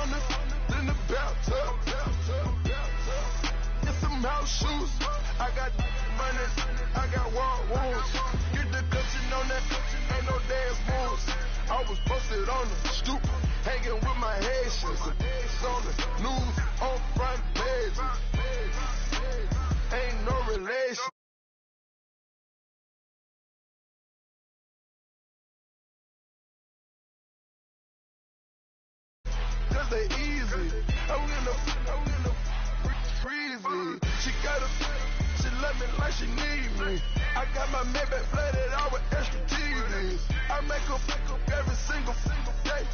in the bathtub. Get some house shoes. I got money, I got wall wounds. Get the cushion on that, ain't no dance moves. I was posted on the stoop, hanging with my Haitians. It's on the news, on front pages. Ain't no relation. Cause they easy. I'm in the freezy. She love me like she need me. I got my Maybach flooded out with extra TVs. I make up every single day.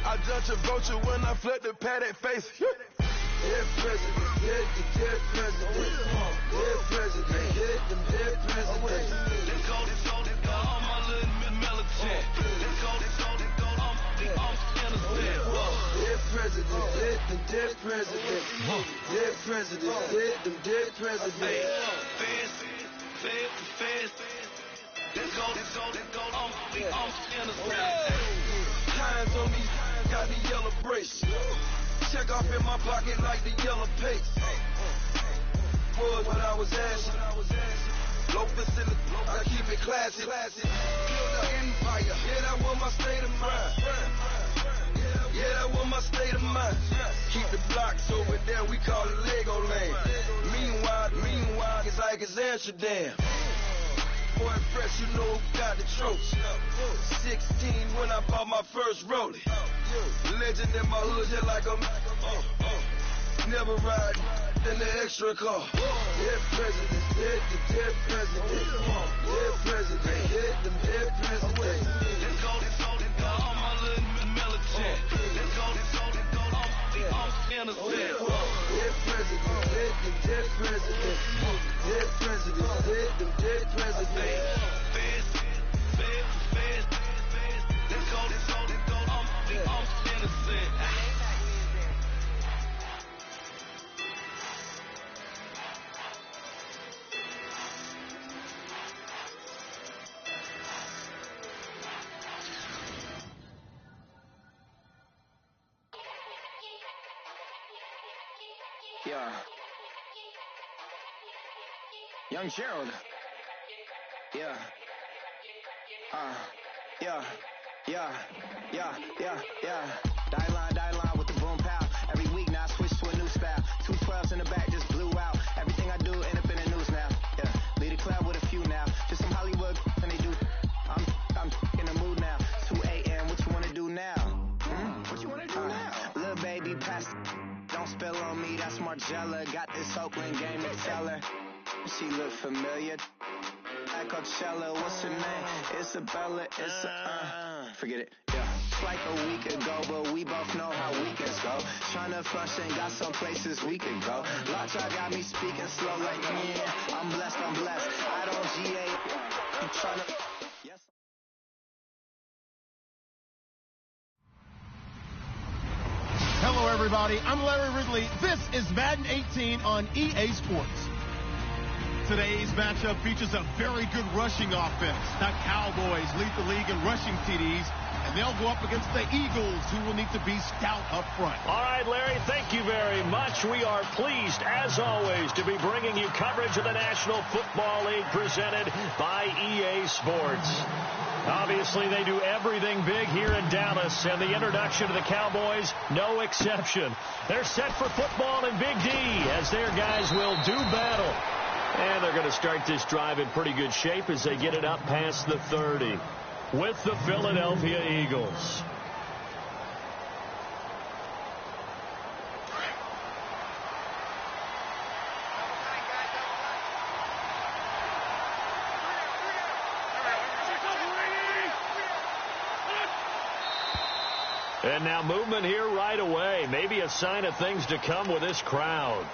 I judge a vulture when I flip the Patek face. Dead president, dead president. Dead president, dead president. Let's go, all my little militant. Let's go, I'm innocent. Dead president, dead president. Dead president, dead president. Fast. Let's go, I'm innocent. Hands on me, got the yellow brace. Check off in my pocket like the yellow paste. Was what I was asking. Low facility, I keep it classy. Build an empire, yeah, that was my state of mind. Yeah, that was my state of mind. Keep the blocks over there, we call it Lego Land. Meanwhile, it's like it's Amsterdam. Boy, fresh, you know who got the tropes. 16 when I bought my first rollie. Legend in my hood, just like I'm never ride in the extra car. Dead president, dead president. Dead president, dead president. Let's go, all my little militant. Let's go, I'm innocent. Dead president, dead president. Dead president, dead president. Fast. Let's go, I'm innocent. Yeah. Young Gerald. Yeah. Die line with the boom pow. Every week now I switch to a new style. 212s in the back just blew out. Everything I do end up in the news now. Yeah. Lead a club with a few now. Just some Hollywood and they do. I'm in the mood now. 2 a.m. What you wanna do now? What you wanna do now? Little baby pass. Don't spill on me, that's Margella. Got this Oakland game to tell her. She look familiar. Like Coachella, what's her name? Isabella, forget it, yeah. It's like a week ago, but we both know how weekends go. Tryna function, got some places we could go. Lockjaw got me speaking slow like, yeah, I'm blessed. I don't GA, I'm tryna, yes. Hello, everybody. I'm Larry Ridley. This is Madden 18 on EA Sports. Today's matchup features a very good rushing offense. The Cowboys lead the league in rushing TDs, and they'll go up against the Eagles, who will need to be stout up front. All right, Larry, thank you very much. We are pleased, as always, to be bringing you coverage of the National Football League presented by EA Sports. Obviously, they do everything big here in Dallas, and the introduction of the Cowboys, no exception. They're set for football in Big D, as their guys will do battle. And they're going to start this drive in pretty good shape as they get it up past the 30 with the Philadelphia Eagles. And now movement here right away. Maybe a sign of things to come with this crowd.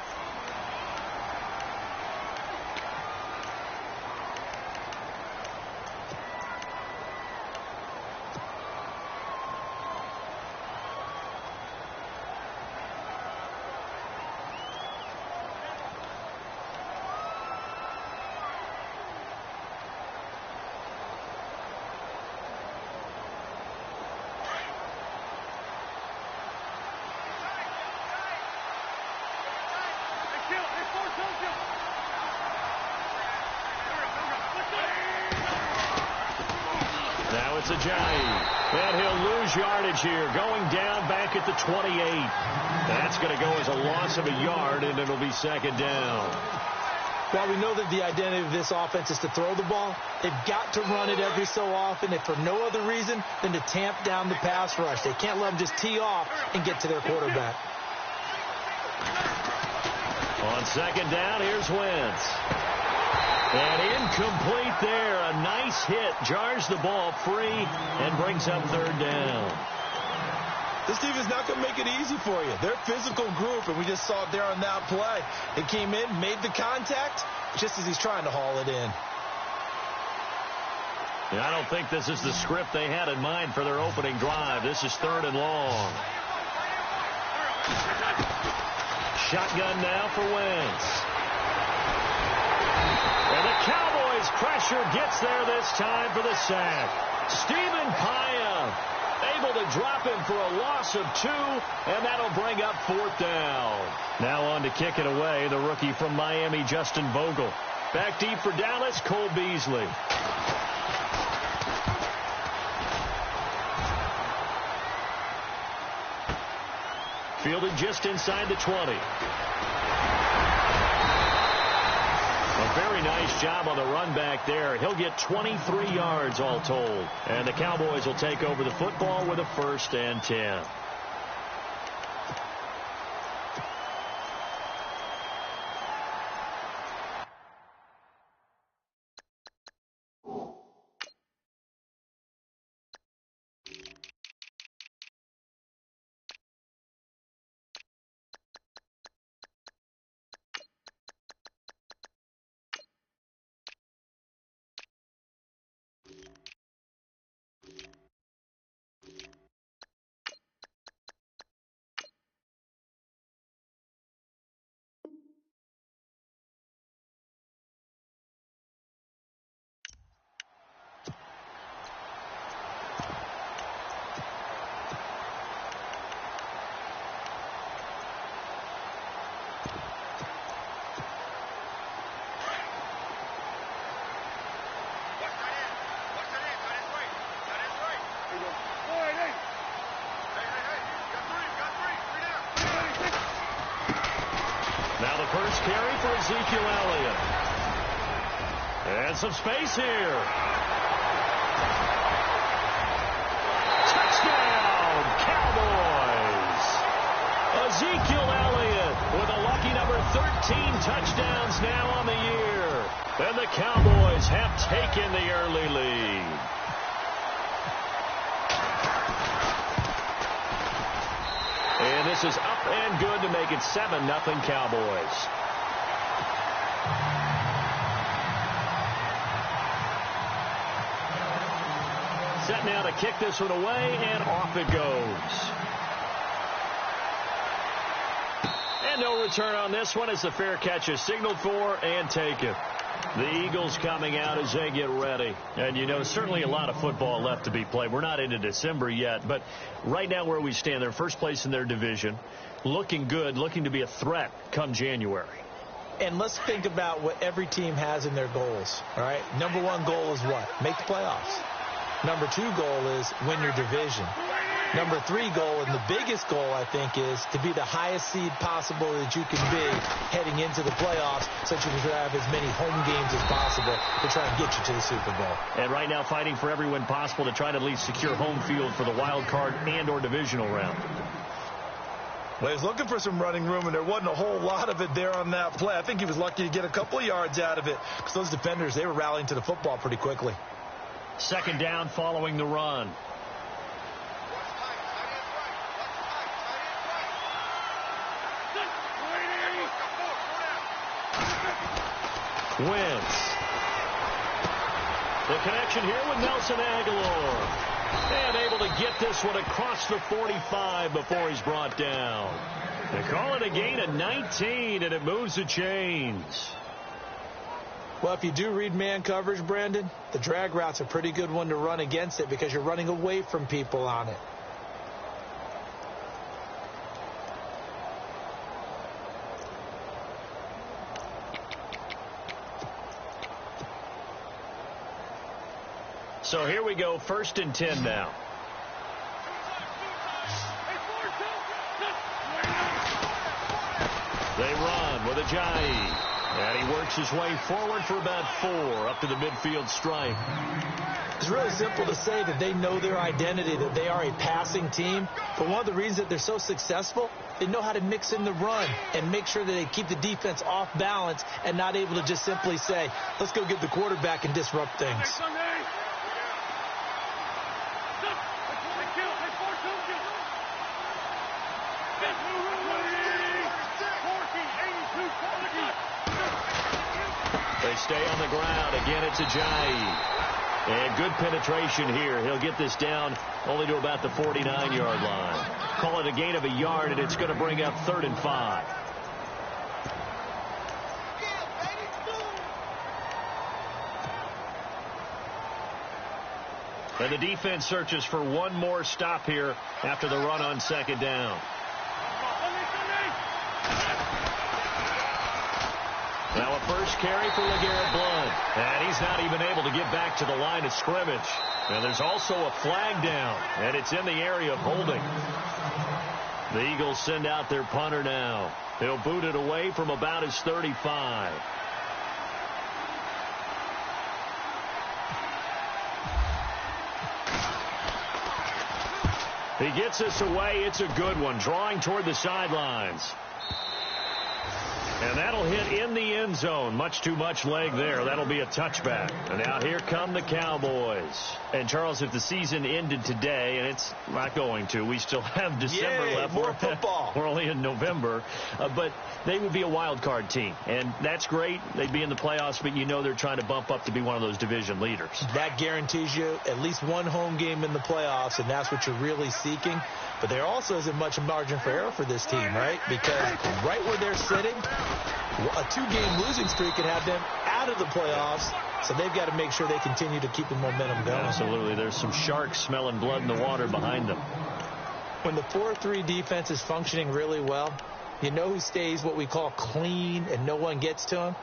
Now it's Ajayi. And he'll lose yardage here, going down back at the 28. That's going to go as a loss of a yard, and it'll be second down. While we know that the identity of this offense is to throw the ball, they've got to run it every so often, if for no other reason than to tamp down the pass rush. They can't let them just tee off and get to their quarterback. On second down, here's Wentz. And incomplete there. A nice hit. Jars the ball free and brings up third down. This team is not going to make it easy for you. They're a physical group, and we just saw it there on that play. They came in, made the contact, just as he's trying to haul it in. Yeah, I don't think this is the script they had in mind for their opening drive. This is third and long. Shotgun now for Wentz. And the Cowboys pressure gets there this time for the sack. Stephen Paea able to drop him for a loss of 2, and that'll bring up fourth down. Now on to kick it away, the rookie from Miami, Justin Vogel. Back deep for Dallas, Cole Beasley. Fielded just inside the 20. A very nice job on the run back there. He'll get 23 yards all told. And the Cowboys will take over the football with a 1st and 10. Now the first carry for Ezekiel Elliott. And some space here. Touchdown, Cowboys. Ezekiel Elliott with a lucky number 13 touchdowns now on the year. And the Cowboys have taken the early lead. And this is up and good to make it 7-0 Cowboys. Set now to kick this one away, and off it goes. And no return on this one as the fair catch is signaled for and taken. The Eagles coming out as they get ready. And, you know, certainly a lot of football left to be played. We're not into December yet, but right now where we stand, they're first place in their division, looking good, looking to be a threat come January. And let's think about what every team has in their goals, all right? Number 1 goal is what? Make the playoffs. Number 2 goal is win your division. Number 3 goal, and the biggest goal, I think, is to be the highest seed possible that you can be heading into the playoffs, so that you can have as many home games as possible to try and get you to the Super Bowl. And right now fighting for every win possible to try to at least secure home field for the wild card and or divisional round. Well, he was looking for some running room, and there wasn't a whole lot of it there on that play. I think he was lucky to get a couple of yards out of it because those defenders, they were rallying to the football pretty quickly. Second down following the run. Wentz. The connection here with Nelson Aguilar. And able to get this one across the 45 before he's brought down. They call it a gain of 19, and it moves the chains. Well, if you do read man coverage, Brandon, the drag route's a pretty good one to run against it because you're running away from people on it. So here we go, 1st and 10 now. They run with Ajayi. And he works his way forward for about 4 up to the midfield stripe. It's really simple to say that they know their identity, that they are a passing team. But one of the reasons that they're so successful, they know how to mix in the run and make sure that they keep the defense off balance and not able to just simply say, let's go get the quarterback and disrupt things. They stay on the ground. Again, it's Ajayi. And good penetration here. He'll get this down only to about the 49-yard line. Call it a gain of a yard, and it's going to bring up 3rd and 5. And the defense searches for one more stop here after the run on 2nd down. Now a first carry for LeGarrette Blount. And he's not even able to get back to the line of scrimmage. And there's also a flag down. And it's in the area of holding. The Eagles send out their punter now. He'll boot it away from about his 35. He gets us away. It's a good one. Drawing toward the sidelines. And that'll hit in the end zone. Much too much leg there. That'll be a touchback. And now here come the Cowboys. And, Charles, if the season ended today, and it's not going to, we still have December left. More football. We're only in November. But they would be a wild card team. And that's great. They'd be in the playoffs, but you know they're trying to bump up to be one of those division leaders. That guarantees you at least one home game in the playoffs, and that's what you're really seeking. But there also isn't much margin for error for this team, right? Because right where they're sitting, a 2-game losing streak could have them out of the playoffs. So they've got to make sure they continue to keep the momentum going. Absolutely. There's some sharks smelling blood in the water behind them. When the 4-3 defense is functioning really well, you know who stays what we call clean and no one gets to him?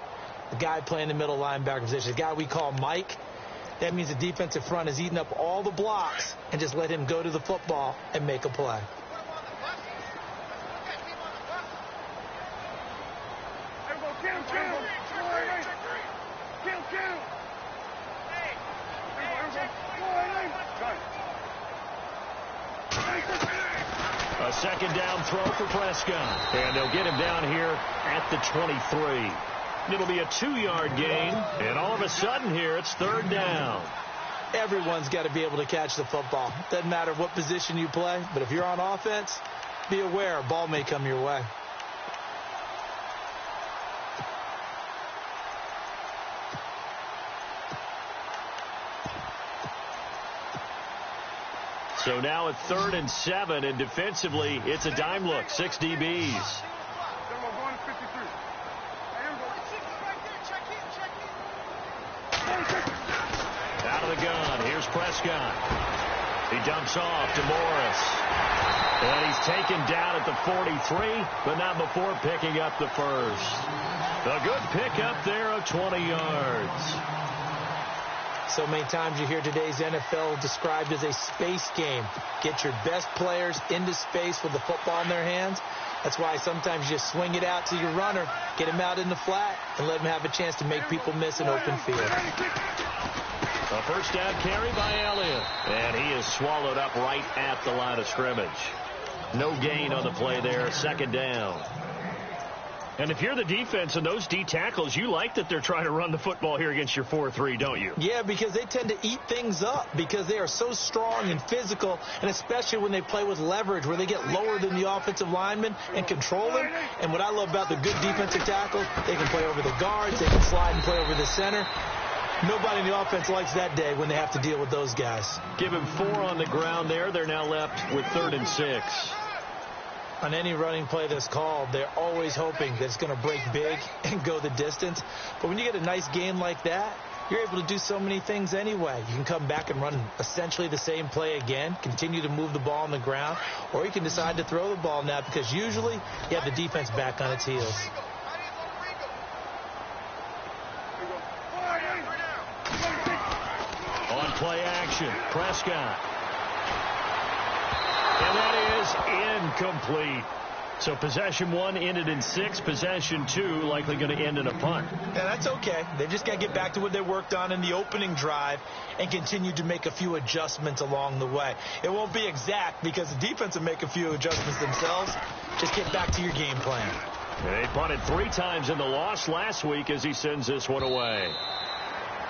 The guy playing the middle linebacker position, the guy we call Mike. That means the defensive front is eating up all the blocks and just let him go to the football and make a play. A 2nd down throw for Prescott. And they'll get him down here at the 23. It'll be a 2-yard gain. And all of a sudden here, it's 3rd down. Everyone's got to be able to catch the football. Doesn't matter what position you play, but if you're on offense, be aware a ball may come your way. So now at 3rd and 7, and defensively, it's a dime look. 6 DBs. Out of the gun. Here's Prescott. He dumps off to Morris. And he's taken down at the 43, but not before picking up the first. A good pickup there of 20 yards. So many times you hear today's NFL described as a space game. Get your best players into space with the football in their hands. That's why sometimes you just swing it out to your runner, get him out in the flat, and let him have a chance to make people miss an open field. A first down carry by Elliott. And he is swallowed up right at the line of scrimmage. No gain on the play there. 2nd down. And if you're the defense and those D tackles, you like that they're trying to run the football here against your 4-3, don't you? Yeah, because they tend to eat things up because they are so strong and physical, and especially when they play with leverage where they get lower than the offensive linemen and control them. And what I love about the good defensive tackles, they can play over the guards, they can slide and play over the center. Nobody in the offense likes that day when they have to deal with those guys. Give him 4 on the ground there. They're now left with 3rd and 6. On any running play that's called, they're always hoping that it's going to break big and go the distance. But when you get a nice game like that, you're able to do so many things anyway. You can come back and run essentially the same play again, continue to move the ball on the ground, or you can decide to throw the ball now because usually you have the defense back on its heels. On Play action. Prescott. And that is incomplete. So possession 1 ended in 6. Possession 2 likely going to end in a punt. Yeah, that's okay. They just got to get back to what they worked on in the opening drive and continue to make a few adjustments along the way. It won't be exact because the defense will make a few adjustments themselves. Just get back to your game plan. They punted 3 times in the loss last week as he sends this one away.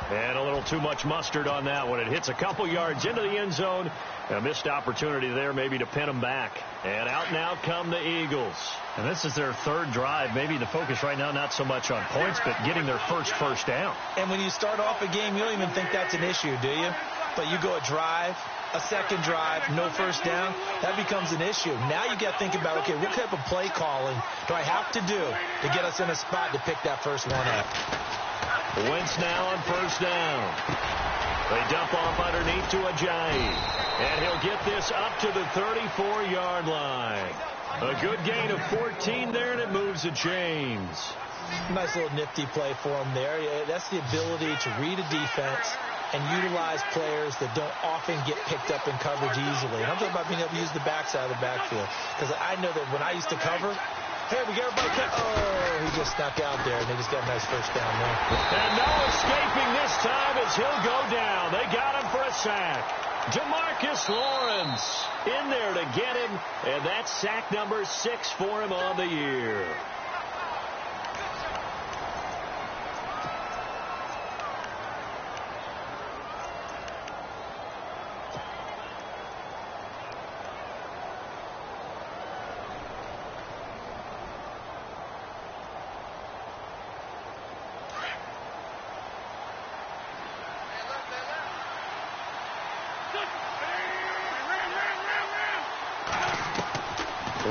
And a little too much mustard on that one. It hits a couple yards into the end zone. A missed opportunity there maybe to pin them back. And out now come the Eagles. And this is their 3rd drive. Maybe the focus right now not so much on points, but getting their first down. And when you start off a game, you don't even think that's an issue, do you? But you go a drive, a second drive, no first down, that becomes an issue. Now you got to think about, okay, what type of play calling do I have to do to get us in a spot to pick that first one up? Wentz now on first down. They dump off underneath to Ajayi. And he'll get this up to the 34-yard line. A good gain of 14 there, and it moves to James. Nice little nifty play for him there. Yeah, that's the ability to read a defense and utilize players that don't often get picked up in coverage easily. And I'm talking about being able to use the backside of the backfield. Because I know that when I used to cover, hey, we got everybody cut. Oh, he just snuck out there, and they just got a nice first down there. And no escaping this time as he'll go down. They got him for a sack. DeMarcus Lawrence in there to get him, and that's sack number 6 for him on the year.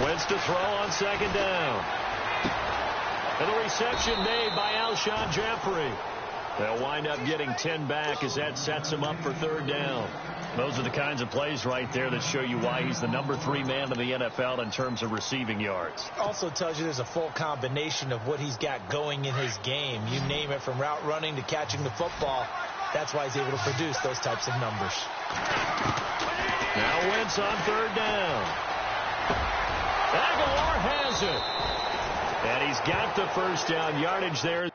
Wentz to throw on second down. And the reception made by Alshon Jeffrey. They'll wind up getting 10 back as that sets him up for 3rd down. Those are the kinds of plays right there that show you why he's the number 3 man in the NFL in terms of receiving yards. Also tells you there's a full combination of what he's got going in his game. You name it, from route running to catching the football. That's why he's able to produce those types of numbers. Now Wentz on 3rd down. Aguilar has it. And he's got the first down yardage there. He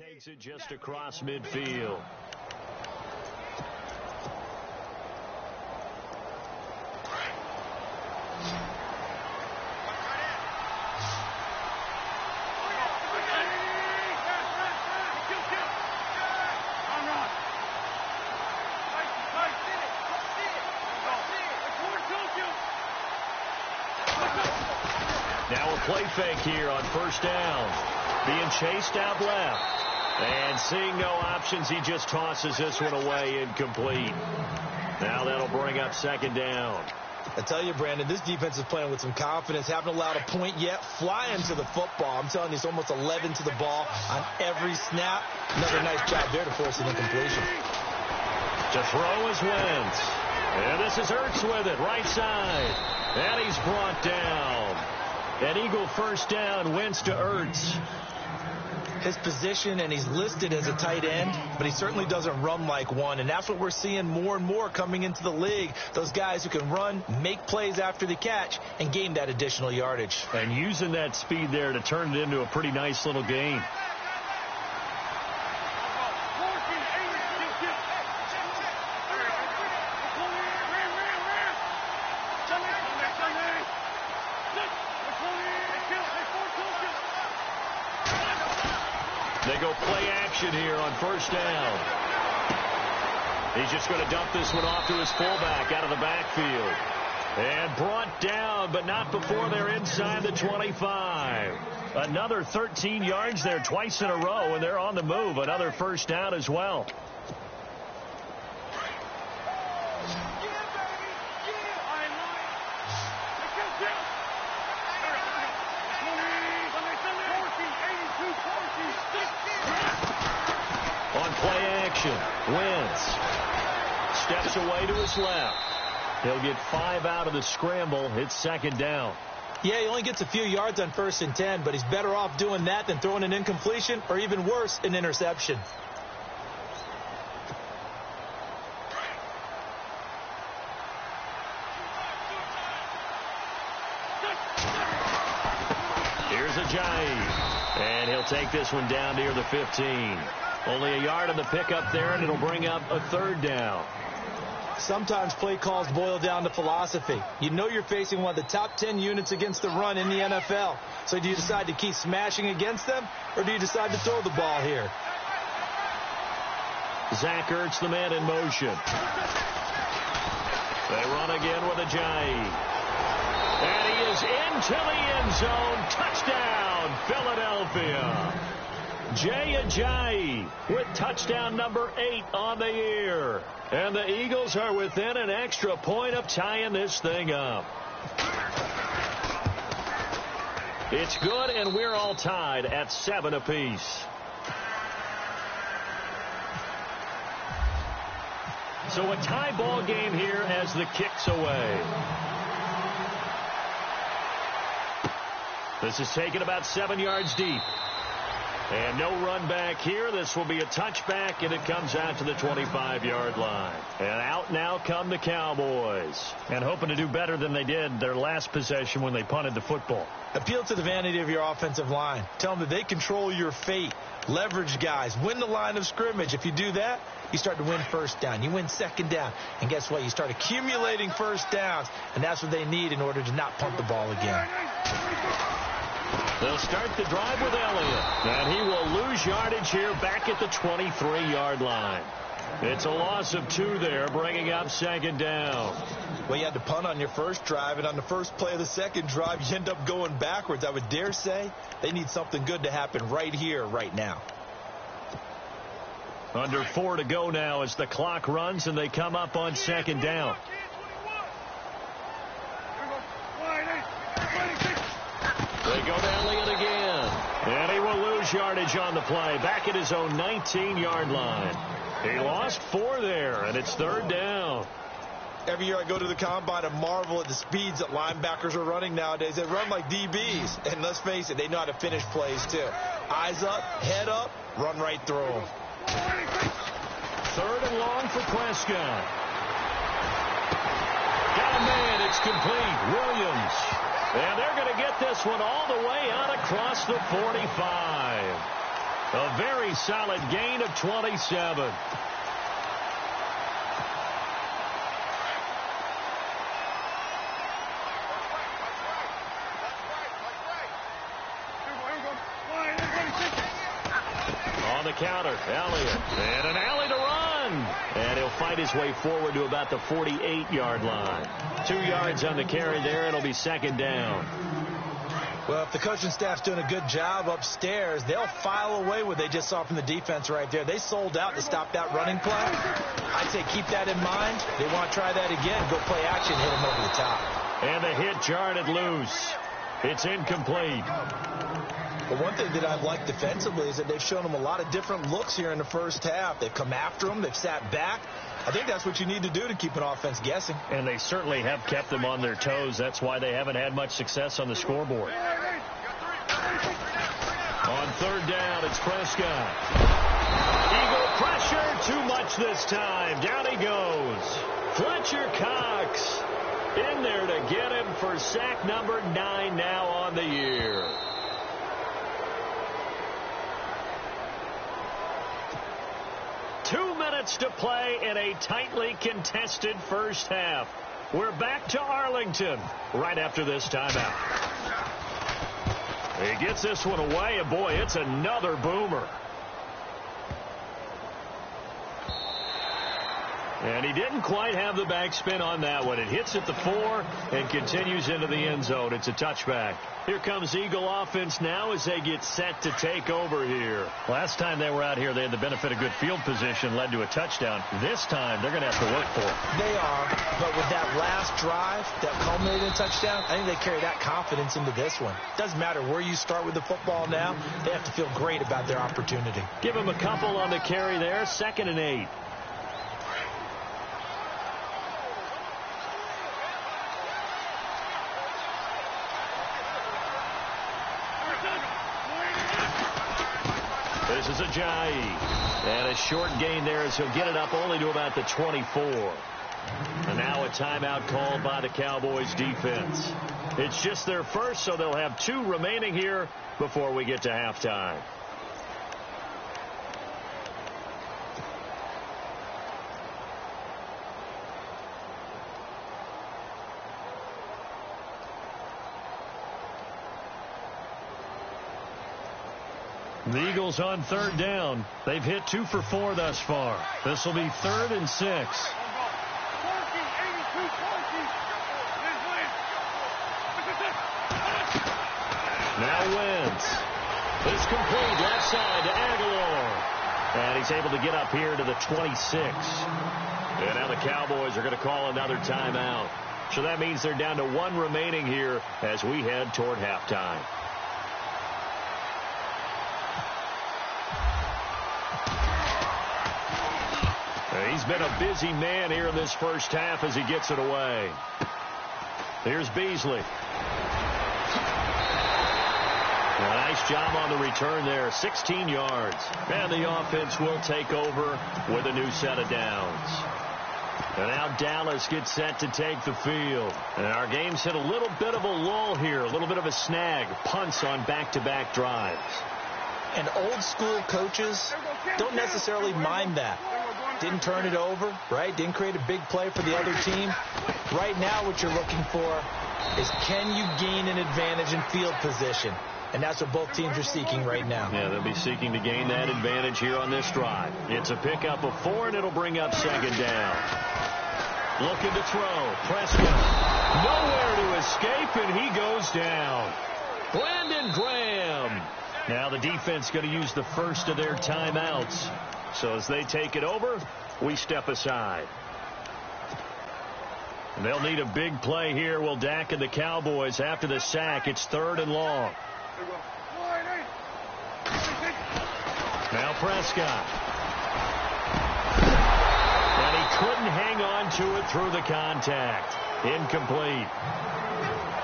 takes it just across midfield. Now a play fake here on first down. Being chased out left. And seeing no options, he just tosses this one away, incomplete. Now that'll bring up 2nd down. I tell you, Brandon, this defense is playing with some confidence. Haven't allowed a point yet. Flying to the football. I'm telling you, it's almost 11 to the ball on every snap. Another nice job there to force an incompletion. To throw is Wentz. And this is Ertz with it, right side. And he's brought down. An Eagle first down, Wentz to Ertz. His position, and he's listed as a tight end, but he certainly doesn't run like one, and that's what we're seeing more and more coming into the league. Those guys who can run, make plays after the catch, and gain that additional yardage. And using that speed there to turn it into a pretty nice little gain. They go play action here on first down. He's just going to dump this one off to his fullback out of the backfield. And brought down, but not before they're inside the 25. Another 13 yards there twice in a row, and they're on the move. Another first down as well. Play action. Wentz steps away to his left. He'll get 5 out of the scramble. It's second down. Yeah, he only gets a few yards on 1st and 10, but he's better off doing that than throwing an incompletion or even worse, an interception. Here's Ajayi, and he'll take this one down near the 15. Only a yard on the pickup there, and it'll bring up a 3rd down. Sometimes play calls boil down to philosophy. You know you're facing one of the top 10 units against the run in the NFL. So do you decide to keep smashing against them, or do you decide to throw the ball here? Zach Ertz, the man in motion. They run again with Ajayi. And he is into the end zone. Touchdown, Philadelphia. Jay Ajayi with touchdown number 8 on the year. And the Eagles are within an extra point of tying this thing up. It's good, and we're all tied at 7 apiece. So a tie ball game here as the kick's away. This is taken about 7 yards deep. And no run back here. This will be a touchback, and it comes out to the 25-yard line. And out now come the Cowboys. And hoping to do better than they did their last possession when they punted the football. Appeal to the vanity of your offensive line. Tell them that they control your fate. Leverage guys. Win the line of scrimmage. If you do that, you start to win 1st down. You win 2nd down. And guess what? You start accumulating 1st downs. And that's what they need in order to not punt the ball again. They'll start the drive with Elliott. And he will lose yardage here back at the 23-yard line. It's a loss of 2 there, bringing up 2nd down. Well, you had to punt on your first drive, and on the first play of the second drive, you end up going backwards. I would dare say they need something good to happen right here, right now. Under 4 to go now as the clock runs, and they come up on 2nd down. They go to Elliott again. And he will lose yardage on the play. Back at his own 19-yard line. He lost 4 there, and it's 3rd down. Every year I go to the combine and marvel at the speeds that linebackers are running nowadays. They run like DBs. And let's face it, they know how to finish plays too. Eyes up, head up, run right through them. 3rd and long for Prescott. Got a man. It's complete. Williams. And they're going to get this one all the way out across the 45. A very solid gain of 27. On the counter, Elliott. And an alley to run. And he'll fight his way forward to about the 48-yard line. 2 yards on the carry there. It'll be 2nd down. Well, if the coaching staff's doing a good job upstairs, they'll file away what they just saw from the defense right there. They sold out to stop that running play. I'd say keep that in mind. They want to try that again. Go play action, hit them over the top. And the hit jarred it loose. It's incomplete. But one thing that I've liked defensively is that they've shown them a lot of different looks here in the first half. They've come after them. They've sat back. I think that's what you need to do to keep an offense guessing. And they certainly have kept them on their toes. That's why they haven't had much success on the scoreboard. On 3rd down, it's Prescott. Eagle pressure, too much this time. Down he goes. Fletcher Cox in there to get him for sack number 9 now on the year. Two minutes to play in a tightly contested first half. We're back to Arlington right after this timeout. He gets this one away, and boy, it's another boomer. And he didn't quite have the backspin on that one. It hits at the 4 and continues into the end zone. It's a touchback. Here comes Eagle offense now as they get set to take over here. Last time they were out here, they had the benefit of good field position, led to a touchdown. This time, they're going to have to work for it. They are, but with that last drive that culminated in a touchdown, I think they carry that confidence into this one. Doesn't matter where you start with the football now, they have to feel great about their opportunity. Give them a couple on the carry there, 2nd and 8. This is Ajayi. And a short gain there as he'll get it up only to about the 24. And now a timeout called by the Cowboys defense. It's just their first, so they'll have 2 remaining here before we get to halftime. The Eagles on 3rd down. They've hit 2 for 4 thus far. This will be 3rd and 6. Now Wentz. It's complete left side to Aguilar. And he's able to get up here to the 26. And now the Cowboys are going to call another timeout. So that means they're down to 1 remaining here as we head toward halftime. He's been a busy man here in this first half as he gets it away. Here's Beasley. A nice job on the return there. 16 yards. And the offense will take over with a new set of downs. And now Dallas gets set to take the field. And our game's hit a little bit of a lull here. A little bit of a snag. Punts on back-to-back drives. And old school coaches don't necessarily mind that. Didn't turn it over, right? Didn't create a big play for the other team. Right now what you're looking for is, can you gain an advantage in field position? And that's what both teams are seeking right now. Yeah, they'll be seeking to gain that advantage here on this drive. It's a pickup of 4, and it'll bring up 2nd down. Looking to throw. Prescott. Nowhere to escape, and he goes down. Brandon Graham. Now the defense going to use the first of their timeouts. So as they take it over, we step aside. And they'll need a big play here. Will Dak and the Cowboys after the sack. It's 3rd and long. Now Prescott. And he couldn't hang on to it through the contact. Incomplete.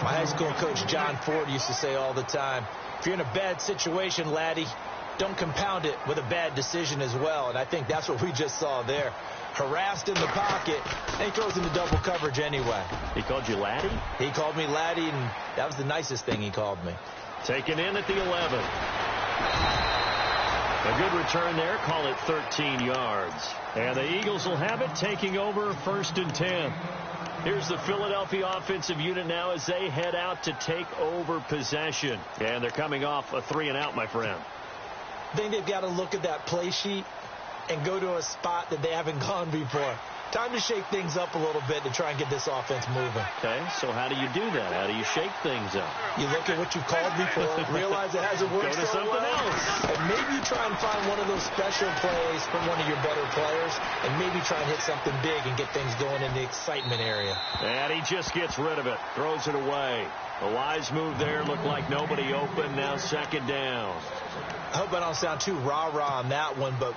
My high school coach John Ford used to say all the time, if you're in a bad situation, laddie, don't compound it with a bad decision as well. And I think that's what we just saw there. Harassed in the pocket, and he throws into double coverage anyway. He called you laddie? He called me laddie, and that was the nicest thing he called me. Taken in at the 11. A good return there. Call it 13 yards. And the Eagles will have it, taking over 1st and 10. Here's the Philadelphia offensive unit now as they head out to take over possession. And they're coming off a 3-and-out, my friend. I think they've got to look at that play sheet and go to a spot that they haven't gone before. Time to shake things up a little bit to try and get this offense moving. Okay, so how do you do that? How do you shake things up? You look at what you called before, realize it hasn't worked Go to so something well, else. and maybe you try and find one of those special plays from one of your better players, and maybe try and hit something big and get things going in the excitement area. And he just gets rid of it, throws it away. A wise move there, looked like nobody open, now 2nd down. I hope I don't sound too rah-rah on that one, but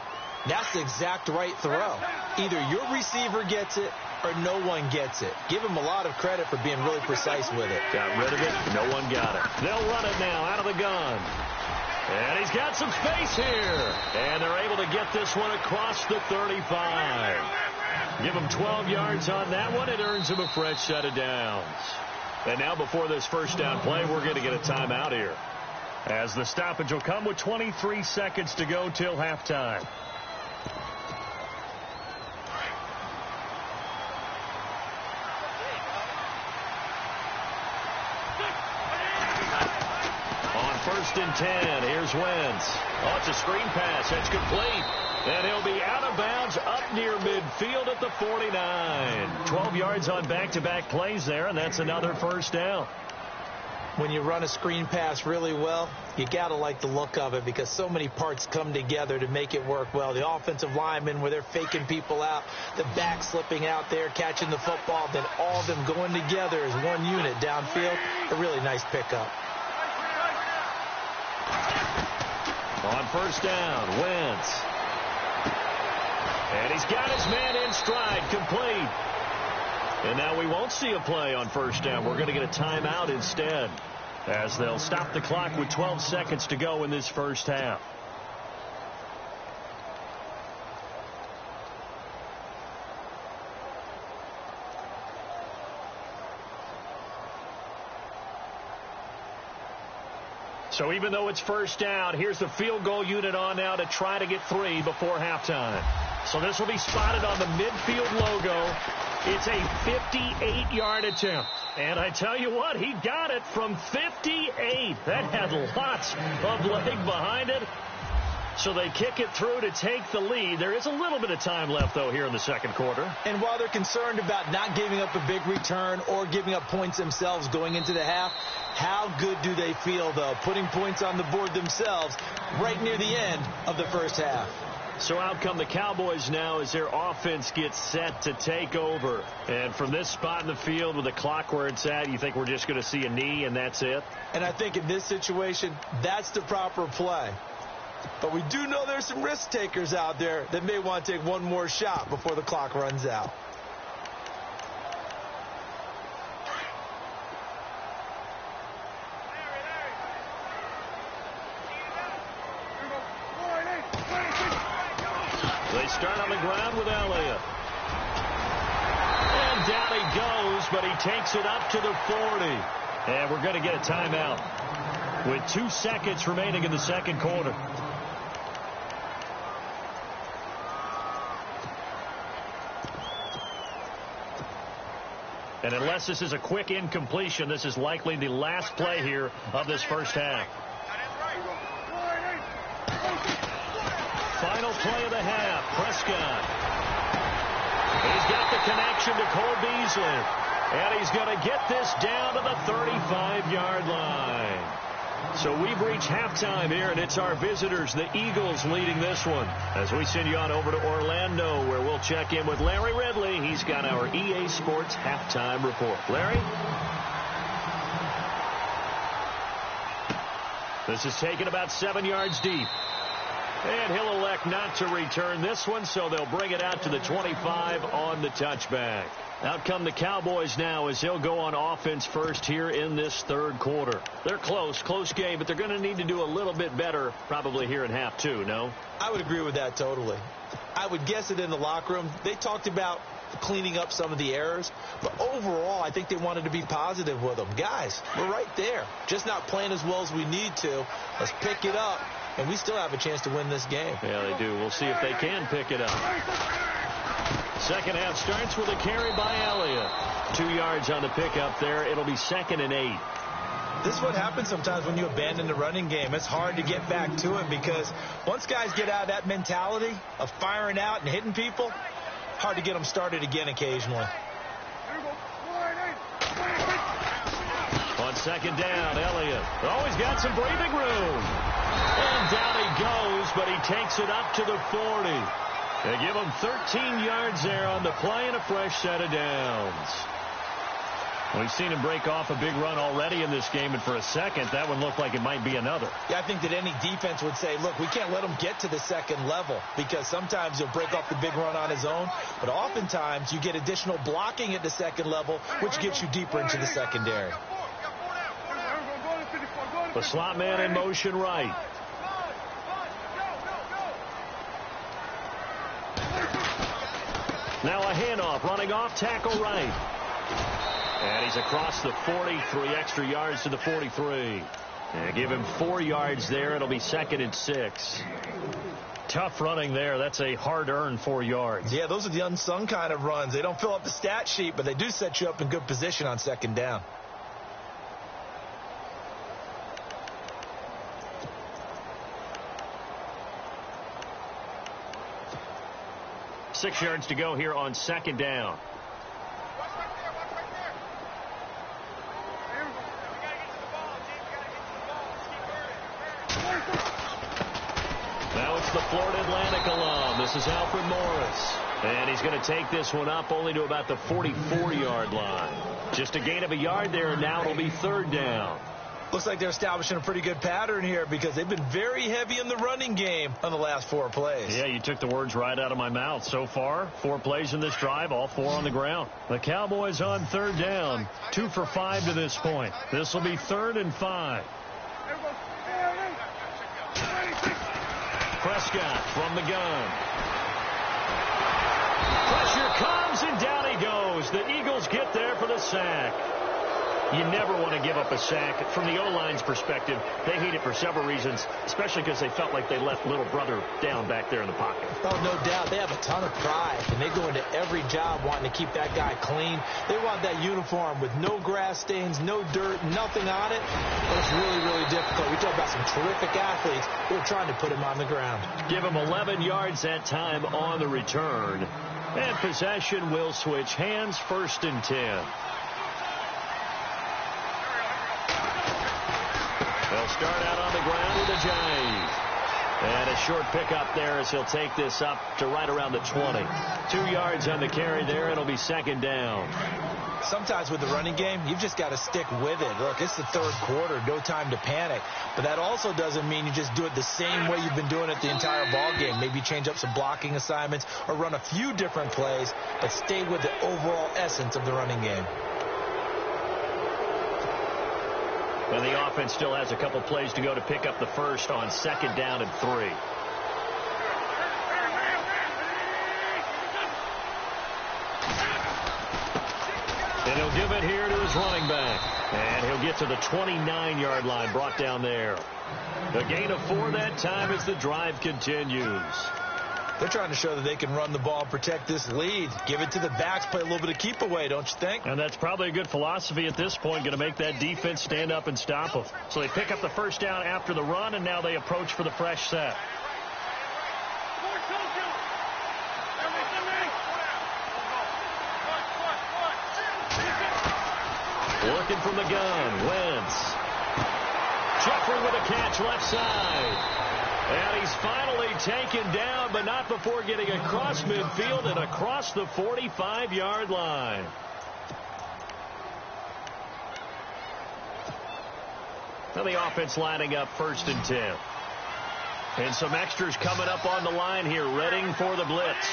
that's the exact right throw. Either your receiver gets it or no one gets it. Give him a lot of credit for being really precise with it. Got rid of it. No one got it. They'll run it now out of the gun. And he's got some space here. And they're able to get this one across the 35. Give him 12 yards on that one. It earns him a fresh set of downs. And now before this first down play, we're going to get a timeout here, as the stoppage will come with 23 seconds to go till halftime. On 1st and and 10. Here's Wentz. Oh, it's a screen pass. That's complete. And he'll be out of bounds up near midfield at the 49. 12 yards on back-to-back plays there, and that's another first down. When you run a screen pass really well, you got to like the look of it because so many parts come together to make it work well. The offensive linemen, where they're faking people out, the back slipping out there, catching the football, then all of them going together as one unit downfield. A really nice pickup. On first down, Wentz. And he's got his man in stride, complete. And now we won't see a play on first down. We're going to get a timeout instead, as they'll stop the clock with 12 seconds to go in this first half. So even though it's first down, here's the field goal unit on now to try to get 3 before halftime. So this will be spotted on the midfield logo. It's a 58-yard attempt. And I tell you what, he got it from 58. That had lots of leg behind it. So they kick it through to take the lead. There is a little bit of time left, though, here in the second quarter. And while they're concerned about not giving up a big return or giving up points themselves going into the half, how good do they feel, though, putting points on the board themselves right near the end of the first half? So out come the Cowboys now as their offense gets set to take over. And from this spot in the field with the clock where it's at, you think we're just going to see a knee and that's it? And I think in this situation, that's the proper play. But we do know there's some risk takers out there that may want to take one more shot before the clock runs out. They start on the ground with Elliott. And down he goes, but he takes it up to the 40. And we're going to get a timeout with 2 seconds remaining in the second quarter. And unless this is a quick incompletion, this is likely the last play here of this first half. Final play of the half, Prescott. He's got the connection to Cole Beasley. And he's going to get this down to the 35-yard line. So we've reached halftime here, and it's our visitors, the Eagles, leading this one. As we send you on over to Orlando, where we'll check in with Larry Ridley. He's got our EA Sports halftime report. Larry? This is taken about 7 yards deep. And he'll elect not to return this one, so they'll bring it out to the 25 on the touchback. Out come the Cowboys now as they'll go on offense first here in this third quarter. They're close game, but they're going to need to do a little bit better probably here in half two, no? I would agree with that totally. I would guess it in the locker room. They talked about cleaning up some of the errors, but overall I think they wanted to be positive with them. Guys, we're right there. Just not playing as well as we need to. Let's pick it up, and we still have a chance to win this game. Yeah, they do. We'll see if they can pick it up. Second half starts with a carry by Elliott. 2 yards on the pickup there. It'll be 2nd and 8. This is what happens sometimes when you abandon the running game. It's hard to get back to it because once guys get out of that mentality of firing out and hitting people, hard to get them started again occasionally. On second down, Elliott. Always got some breathing room. And down he goes, but he takes it up to the 40. They give him 13 yards there on the play and a fresh set of downs. We've seen him break off a big run already in this game, and for a second, that one looked like it might be another. Yeah, I think that any defense would say, look, we can't let him get to the second level because sometimes he'll break off the big run on his own, but oftentimes you get additional blocking at the second level, which gets you deeper into the secondary. The slot man in motion right. Now a handoff, running off, tackle right. And he's across the 40, 3 extra yards to the 43. And give him 4 yards there. It'll be 2nd and 6. Tough running there. That's a hard-earned 4 yards. Yeah, those are the unsung kind of runs. They don't fill up the stat sheet, but they do set you up in good position on second down. 6 yards to go here on second down. Now it's the Florida Atlantic alum. This is Alfred Morris. And he's going to take this one up only to about the 44-yard line. Just a gain of a yard there, and now it'll be third down. Looks like they're establishing a pretty good pattern here because they've been very heavy in the running game on the last 4 plays. Yeah, you took the words right out of my mouth. So far, 4 plays in this drive, all 4 on the ground. The Cowboys on third down, 2 for 5 to this point. This will be 3rd and 5. Prescott from the gun. Pressure comes, and down he goes. The Eagles get there for the sack. You never want to give up a sack. From the O-line's perspective, they hate it for several reasons, especially because they felt like they left little brother down back there in the pocket. Oh, no doubt. They have a ton of pride, and they go into every job wanting to keep that guy clean. They want that uniform with no grass stains, no dirt, nothing on it. But it's really, really difficult. We talk about some terrific athletes who are trying to put him on the ground. Give him 11 yards that time on the return. And possession will switch hands, 1st and 10. They'll start out on the ground with a jive. And a short pickup there as he'll take this up to right around the 20. 2 yards on the carry there, and it'll be 2nd down. Sometimes with the running game, you've just got to stick with it. Look, it's the 3rd quarter, no time to panic. But that also doesn't mean you just do it the same way you've been doing it the entire ball game. Maybe change up some blocking assignments or run a few different plays, but stay with the overall essence of the running game. And the offense still has a couple plays to go to pick up the first on 2nd down and 3. And he'll give it here to his running back. And he'll get to the 29-yard line, brought down there. A gain of 4 that time as the drive continues. They're trying to show that they can run the ball and protect this lead. Give it to the backs, play a little bit of keep away, don't you think? And that's probably a good philosophy at this point, going to make that defense stand up and stop them. So they pick up the first down after the run, and now they approach for the fresh set. Working from the gun, Wentz. Jeffrey with a catch left side. And he's finally taken down, but not before getting across midfield and across the 45-yard line. Now the offense lining up 1st and 10. And some extras coming up on the line here, readying for the blitz.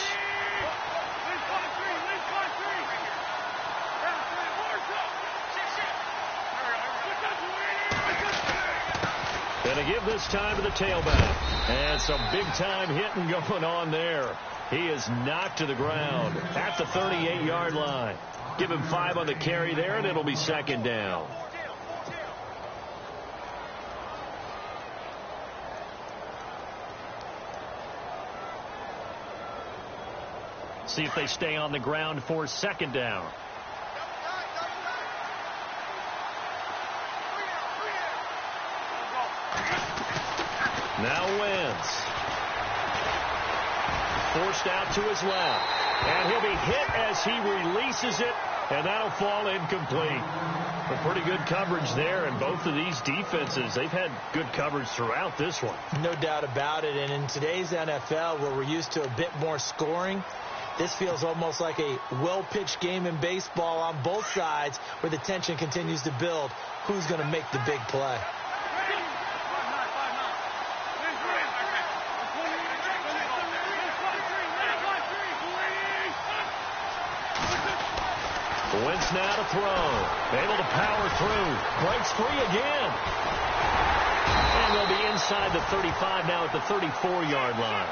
And to give this time to the tailback. And some big-time hitting going on there. He is knocked to the ground at the 38-yard line. Give him 5 on the carry there, and it'll be 2nd down. See if they stay on the ground for 2nd down. Now Wentz. Forced out to his left. And he'll be hit as he releases it, and that'll fall incomplete. A pretty good coverage there, and both of these defenses, they've had good coverage throughout this one. No doubt about it, and in today's NFL, where we're used to a bit more scoring, this feels almost like a well-pitched game in baseball on both sides where the tension continues to build. Who's going to make the big play? Wentz now to throw. Able to power through. Breaks free again. And they'll be inside the 35 now at the 34-yard line.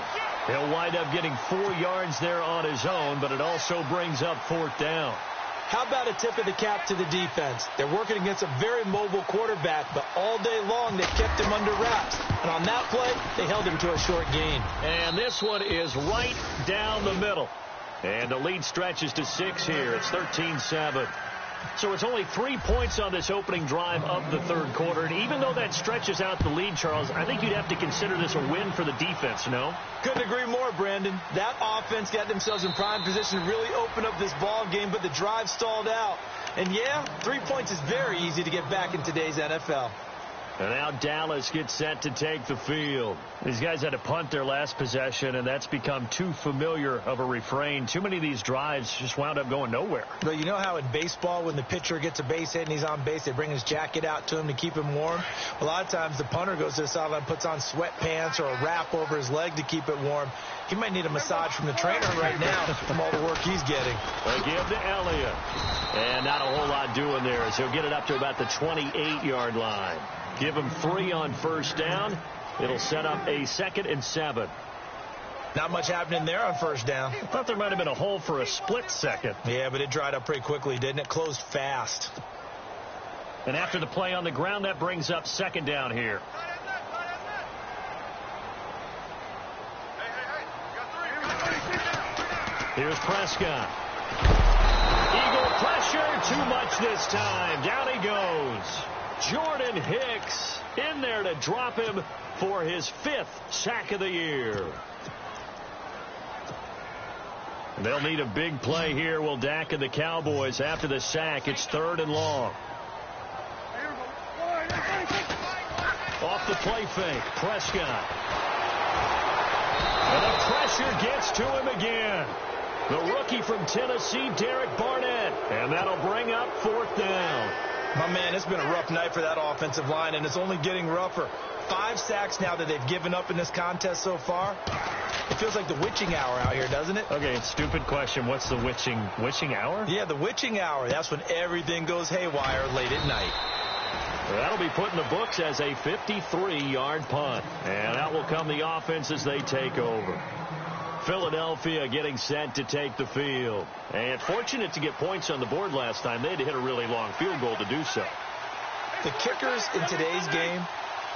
He'll wind up getting 4 yards there on his own, but it also brings up 4th down. How about a tip of the cap to the defense? They're working against a very mobile quarterback, but all day long they kept him under wraps. And on that play, they held him to a short gain. And this one is right down the middle. And the lead stretches to 6 here. It's 13-7. So it's only 3 points on this opening drive of the third quarter. And even though that stretches out the lead, Charles, I think you'd have to consider this a win for the defense, no? Couldn't agree more, Brandon. That offense got themselves in prime position to really open up this ball game, but the drive stalled out. And, yeah, 3 points is very easy to get back in today's NFL. And now Dallas gets set to take the field. These guys had to punt their last possession, and that's become too familiar of a refrain. Too many of these drives just wound up going nowhere. But you know how in baseball, when the pitcher gets a base hit and he's on base, they bring his jacket out to him to keep him warm? A lot of times the punter goes to the sideline, puts on sweatpants or a wrap over his leg to keep it warm. He might need a massage from the trainer right now from all the work he's getting. They give to Elliott. And not a whole lot doing there as he'll get it up to about the 28-yard line. Give him 3 on first down. It'll set up a 2nd and 7. Not much happening there on first down. I thought there might have been a hole for a split second. Yeah, but it dried up pretty quickly, didn't it? Closed fast. And after the play on the ground, that brings up 2nd down here. Here's Prescott. Eagle pressure, too much this time. Down he goes. Jordan Hicks in there to drop him for his 5th sack of the year. And they'll need a big play here, will Dak and the Cowboys. After the sack, it's 3rd and long. Off the play fake, Prescott. And the pressure gets to him again. The rookie from Tennessee, Derek Barnett. And that'll bring up 4th down. My man, it's been a rough night for that offensive line, and it's only getting rougher. 5 sacks now that they've given up in this contest so far. It feels like the witching hour out here, doesn't it? Okay, stupid question. What's the witching hour? Yeah, the witching hour. That's when everything goes haywire late at night. That'll be put in the books as a 53-yard punt. And out will come the offense as they take over. Philadelphia getting set to take the field. And fortunate to get points on the board last time. They had to hit a really long field goal to do so. The kickers in today's game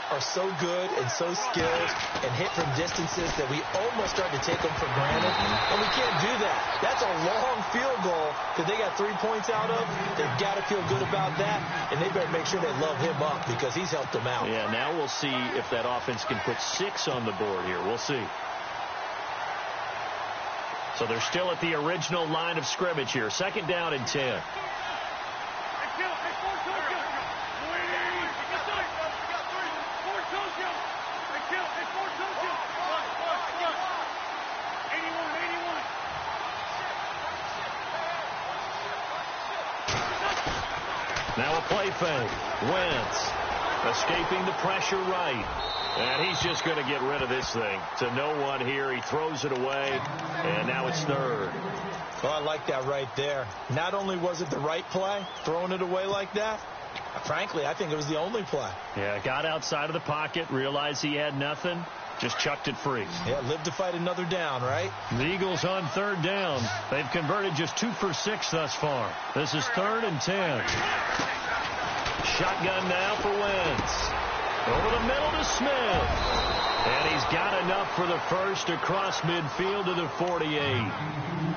are so good and so skilled and hit from distances that we almost start to take them for granted. And we can't do that. That's a long field goal that they got 3 points out of. They've got to feel good about that. And they better make sure they love him up because he's helped them out. Yeah, now we'll see if that offense can put 6 on the board here. We'll see. So they're still at the original line of scrimmage here. 2nd down and 10. Now a play fake. Wentz escaping the pressure right. And he's just going to get rid of this thing to no one here. He throws it away, and now it's 3rd. Well, I like that right there. Not only was it the right play, throwing it away like that, frankly, I think it was the only play. Yeah, got outside of the pocket, realized he had nothing, just chucked it free. Yeah, live to fight another down, right? The Eagles on 3rd down. They've converted just 2 for 6 thus far. This is 3rd and 10. Shotgun now for Wentz. Over the middle to Smith. And he's got enough for the first across midfield to the 48.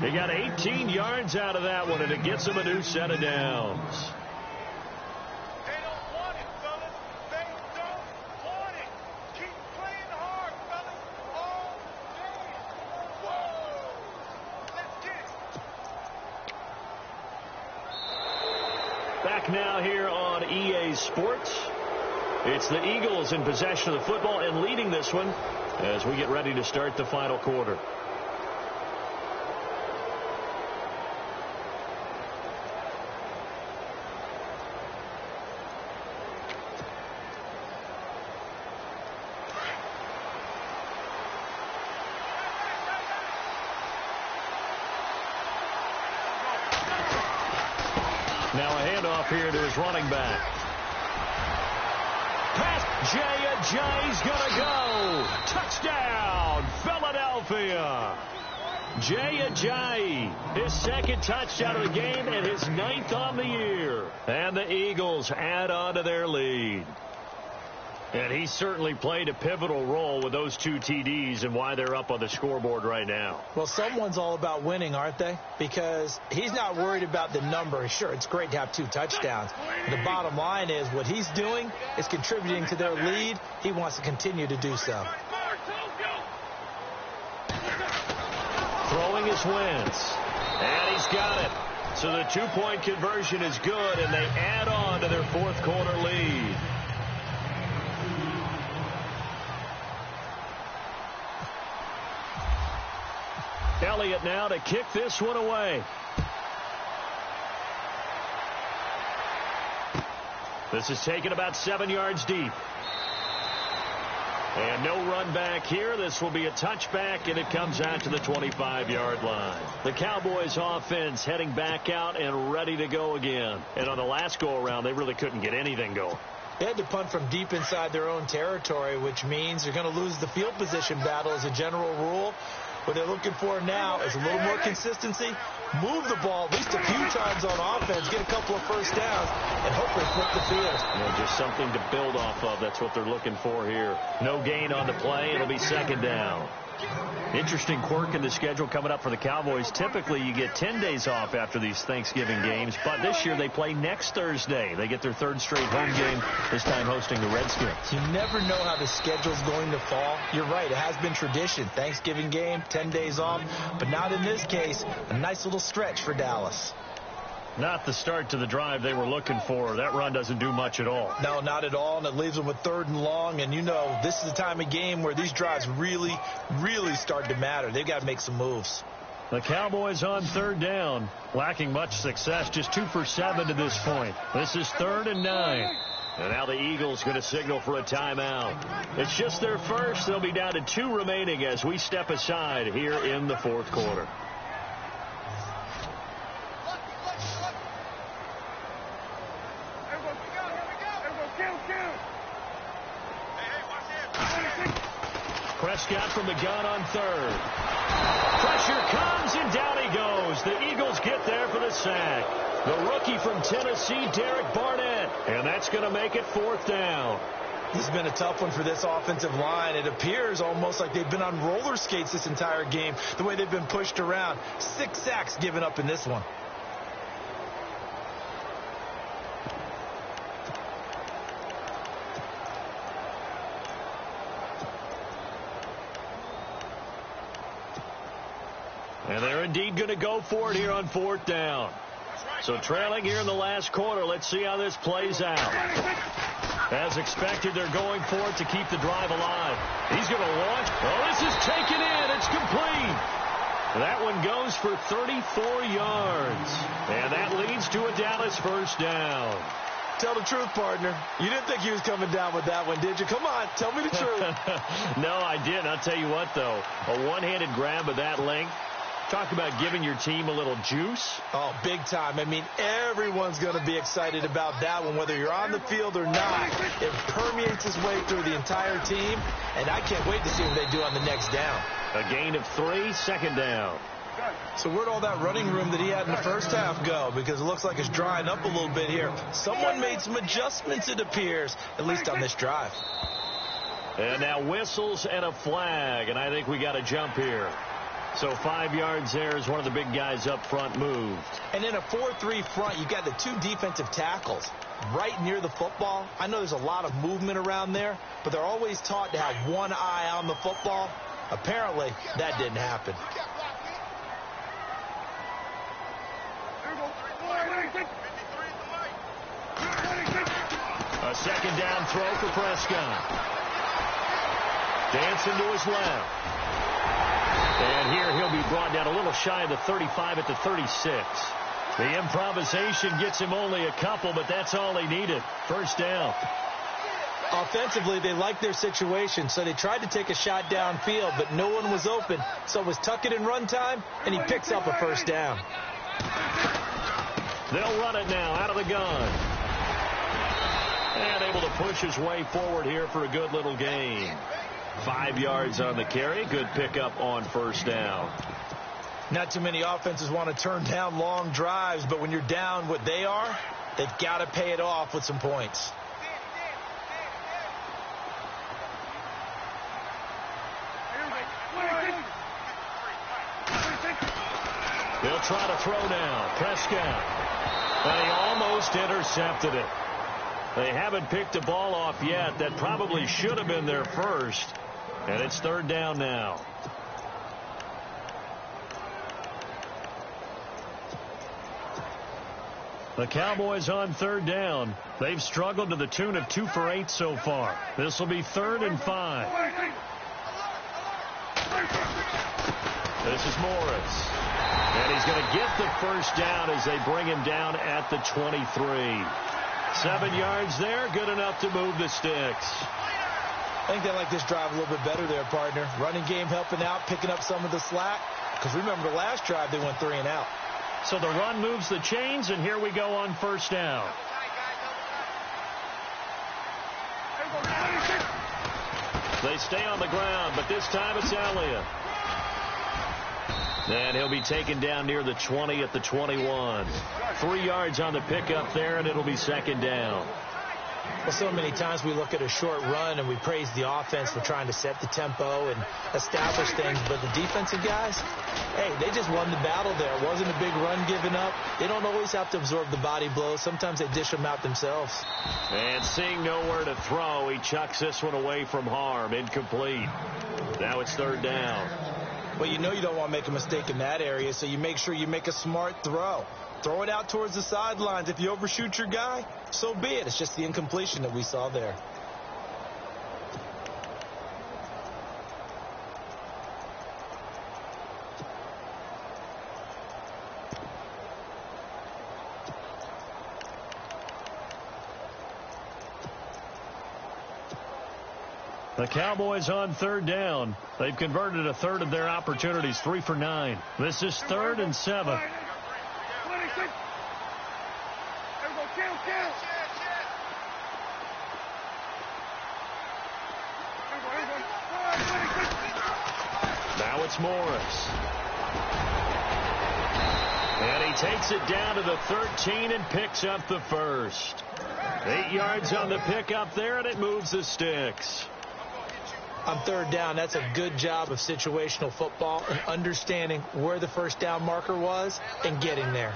He got 18 yards out of that one, and it gets him a new set of downs. They don't want it, fellas. They don't want it. Keep playing hard, fellas. All day. Whoa. Let's get it. Back now here on EA Sports. It's the Eagles in possession of the football and leading this one as we get ready to start the final quarter. Now a handoff here to his running back. Jay Ajayi's gonna go. Touchdown, Philadelphia. Jay Ajayi, his 2nd touchdown of the game and his 9th on the year. And the Eagles add on to their lead. And he certainly played a pivotal role with those 2 TDs and why they're up on the scoreboard right now. Well, someone's all about winning, aren't they? Because he's not worried about the number. Sure, it's great to have 2 touchdowns. The bottom line is what he's doing is contributing to their lead. He wants to continue to do so. Throwing is Wentz. And he's got it. So the 2-point conversion is good, and they add on to their 4th quarter lead. Elliott now to kick this one away. This is taken about 7 yards deep. And no run back here. This will be a touchback, and it comes out to the 25-yard line. The Cowboys offense heading back out and ready to go again. And on the last go-around, they really couldn't get anything going. They had to punt from deep inside their own territory, which means they're going to lose the field position battle as a general rule. What they're looking for now is a little more consistency, move the ball at least a few times on offense, get a couple of first downs, and hopefully flip the field. Yeah, just something to build off of. That's what they're looking for here. No gain on the play. It'll be 2nd down. Interesting quirk in the schedule coming up for the Cowboys. Typically, you get 10 days off after these Thanksgiving games, but this year they play next Thursday. They get their 3rd straight home game, this time hosting the Redskins. You never know how the schedule's going to fall. You're right, it has been tradition. Thanksgiving game, 10 days off, but not in this case. A nice little stretch for Dallas. Not the start to the drive they were looking for. That run doesn't do much at all. No, not at all, and it leaves them with 3rd and long. And, you know, this is the time of game where these drives really, really start to matter. They've got to make some moves. The Cowboys on 3rd down, lacking much success, just 2 for 7 to this point. This is 3rd and 9. And now the Eagles going to signal for a timeout. It's just their first. They'll be down to 2 remaining as we step aside here in the 4th quarter. Prescott from the gun on 3rd. Pressure comes, and down he goes. The Eagles get there for the sack. The rookie from Tennessee, Derek Barnett. And that's going to make it 4th down. This has been a tough one for this offensive line. It appears almost like they've been on roller skates this entire game, the way they've been pushed around. 6 sacks given up in this one. And they're indeed going to go for it here on 4th down. So trailing here in the last quarter. Let's see how this plays out. As expected, they're going for it to keep the drive alive. He's going to launch. Oh, this is taken in. It's complete. That one goes for 34 yards. And that leads to a Dallas 1st down. Tell the truth, partner. You didn't think he was coming down with that one, did you? Come on, tell me the truth. No, I didn't. I'll tell you what, though. A one-handed grab of that length. Talk about giving your team a little juice. Oh, big time. I mean, everyone's going to be excited about that one, whether you're on the field or not. It permeates its way through the entire team, and I can't wait to see what they do on the next down. A gain of 3, 2nd down. So where'd all that running room that he had in the first half go? Because it looks like it's drying up a little bit here. Someone made some adjustments, it appears, at least on this drive. And now whistles and a flag, and I think we got a jump here. So 5 yards there as one of the big guys up front moved. And in a 4-3 front, you got the 2 defensive tackles right near the football. I know there's a lot of movement around there, but they're always taught to have one eye on the football. Apparently, that didn't happen. A 2nd down throw for Prescott. Dancing to his left. And here he'll be brought down a little shy of the 35 at the 36. The improvisation gets him only a couple, but that's all he needed. 1st down. Offensively, they liked their situation, so they tried to take a shot downfield, but no one was open. So it was tuck it in run time, and he picks up a 1st down. They'll run it now out of the gun. And able to push his way forward here for a good little gain. 5 yards on the carry. Good pickup on 1st down. Not too many offenses want to turn down long drives, but when you're down what they are, they've got to pay it off with some points. He'll try to throw now. Prescott. And he almost intercepted it. They haven't picked a ball off yet. That probably should have been their first. And it's third down now. The Cowboys on third down. They've struggled to the tune of 2 for 8 so far. This will be 3rd and 5. This is Morris. And he's going to get the first down as they bring him down at the 23. 7 yards there, good enough to move the sticks. I think they like this drive a little bit better there, partner. Running game helping out, picking up some of the slack. Because remember, the last drive, they went 3 and out. So the run moves the chains, and here we go on first down. They stay on the ground, but this time it's Elliott. And he'll be taken down near the 20 at the 21. 3 yards on the pickup there, and it'll be second down. Well, so many times we look at a short run and we praise the offense for trying to set the tempo and establish things. But the defensive guys, hey, they just won the battle there. It wasn't a big run given up. They don't always have to absorb the body blows. Sometimes they dish them out themselves. And seeing nowhere to throw, he chucks this one away from harm. Incomplete. Now it's third down. Well, you know you don't want to make a mistake in that area, so you make sure you make a smart throw. Throw it out towards the sidelines. If you overshoot your guy, so be it. It's just the incompletion that we saw there. The Cowboys on third down. They've converted a third of their opportunities, 3 for 9. This is 3rd and 7. Now it's Morris. And he takes it down to the 13 and picks up the first. 8 yards on the pickup there, and it moves the sticks. On third down, that's a good job of situational football and understanding where the first down marker was and getting there.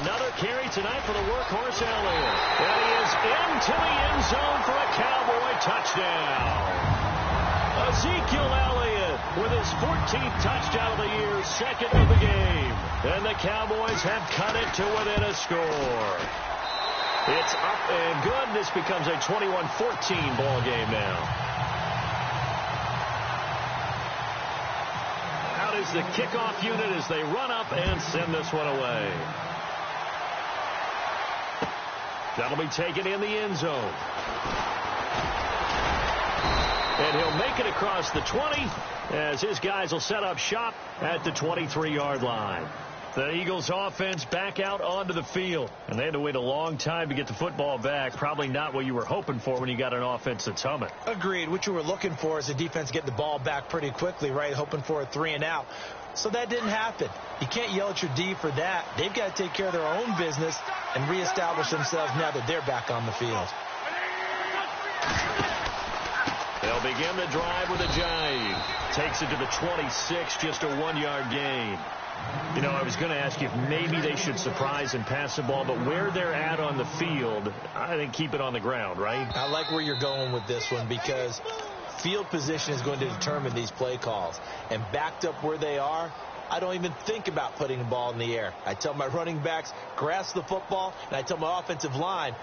Another carry tonight for the workhorse Elliott. And he is into the end zone for a Cowboy touchdown. Ezekiel Elliott with his 14th touchdown of the year, second of the game. And the Cowboys have cut it to within a score. It's up and good. This becomes a 21-14 ball game now. Out is the kickoff unit as they run up and send this one away. That'll be taken in the end zone. And he'll make it across the 20 as his guys will set up shop at the 23-yard line. The Eagles offense back out onto the field. And they had to wait a long time to get the football back. Probably not what you were hoping for when you got an offense that's humming. Agreed. What you were looking for is the defense get the ball back pretty quickly, right? Hoping for a 3 and out. So that didn't happen. You can't yell at your D for that. They've got to take care of their own business and reestablish themselves now that they're back on the field. They'll begin the drive with a jive. Takes it to the 26, just a 1-yard gain. You know, I was going to ask you if maybe they should surprise and pass the ball, but where they're at on the field, I think keep it on the ground, right? I like where you're going with this one because field position is going to determine these play calls. And backed up where they are, I don't even think about putting the ball in the air. I tell my running backs, grasp the football, and I tell my offensive line,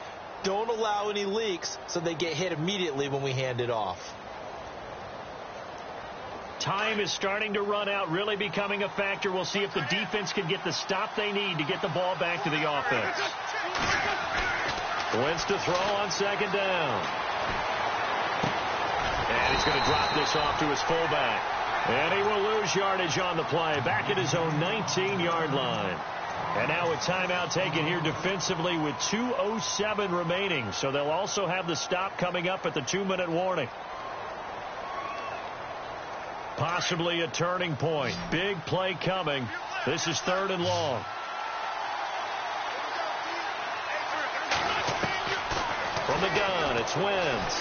don't allow any leaks so they get hit immediately when we hand it off. Time is starting to run out, really becoming a factor. We'll see if the defense can get the stop they need to get the ball back to the offense. Wentz to throw on second down. And he's going to drop this off to his fullback. And he will lose yardage on the play, back at his own 19-yard line. And now a timeout taken here defensively with 2:07 remaining. So they'll also have the stop coming up at the 2-minute warning. Possibly a turning point. Big play coming. This is 3rd and long. From the gun, it's Wentz.